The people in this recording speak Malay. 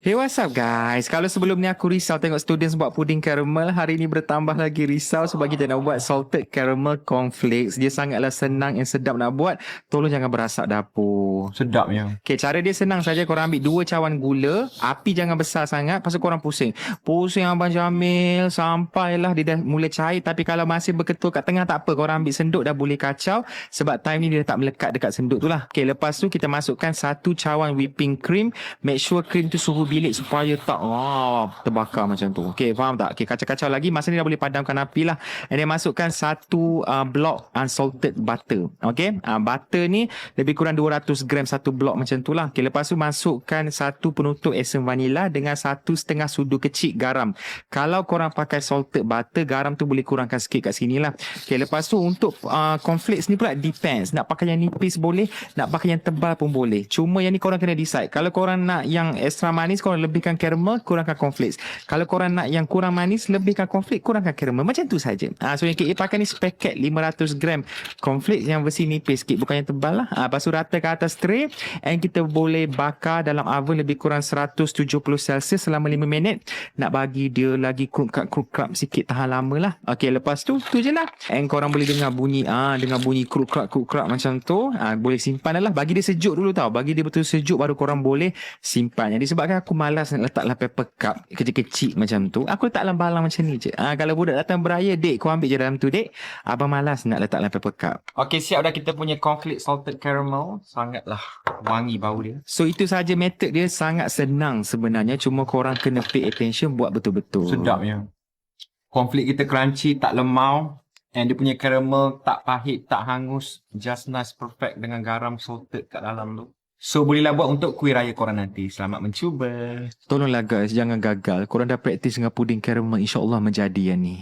Hey, what's up guys? Kalau sebelum ni aku risau tengok students buat puding caramel, hari ni bertambah lagi risau sebab kita nak buat salted caramel cornflakes. Dia sangatlah senang dan sedap nak buat. Tolong jangan berasak dapur. Sedapnya. Okay, cara dia senang saja. Korang ambil 2 cawan gula, api jangan besar sangat, lepas tu korang pusing. Pusing Abang Jamil sampailah dia dah mula cair. Tapi kalau masih berketul kat tengah tak apa, korang ambil senduk dah boleh kacau. Sebab time ni dia tak melekat dekat senduk tu lah. Okay, lepas tu kita masukkan 1 cawan whipping cream. Make sure cream tu suhu bilik supaya tak terbakar macam tu. Okay, faham tak? Okay, kacau-kacau lagi. Masa ni dah boleh padamkan api lah. And then masukkan 1 blok unsalted butter. Okay, butter ni lebih kurang 200 gram 1 blok macam tu lah. Okay, lepas tu masukkan 1 penutup esen vanila dengan 1,5 sudu kecil garam. Kalau korang pakai salted butter, garam tu boleh kurangkan sikit kat sini lah. Okay, lepas tu untuk cornflakes ni pula depends. Nak pakai yang nipis boleh, nak pakai yang tebal pun boleh. Cuma yang ni korang kena decide. Kalau korang nak yang extra manis, korang lebihkan caramel, kurangkan cornflakes. Kalau korang nak yang kurang manis, lebihkan cornflakes, kurangkan caramel. Macam tu saja. So yang KA pakai ni sepaket 500 gram cornflakes yang versi nipis sikit, bukan yang tebal lah. Lepas tu rata ke atas tray, and kita boleh bakar dalam oven lebih kurang 170 Celsius selama 5 minit. Nak bagi dia lagi kruk-krap sikit, tahan lama lah. Okay, lepas tu je lah. And korang boleh dengar bunyi kruk-krap macam tu. Boleh simpan lah. Bagi dia sejuk dulu tau. Bagi dia betul sejuk baru korang boleh simpan. Jadi sebabkan aku malas nak letak dalam paper cup kecil-kecil macam tu, aku letak dalam balang macam ni je. Kalau budak datang beraya, dek kau ambil je dalam tu dek. Abang malas nak letak dalam paper cup. Okay, siap dah kita punya cornflakes salted caramel. Sangatlah wangi bau dia. So itu saja method dia, sangat senang sebenarnya. Cuma korang kena pay attention, buat betul-betul. Sedapnya. Cornflakes kita crunchy, tak lemau. And dia punya caramel tak pahit, tak hangus. Just nice, perfect dengan garam salted kat dalam tu. So bolehlah buat untuk kuih raya korang nanti. Selamat mencuba. Tolonglah guys, jangan gagal. Korang dah praktis dengan puding caramel, insyaAllah menjadi yang ni.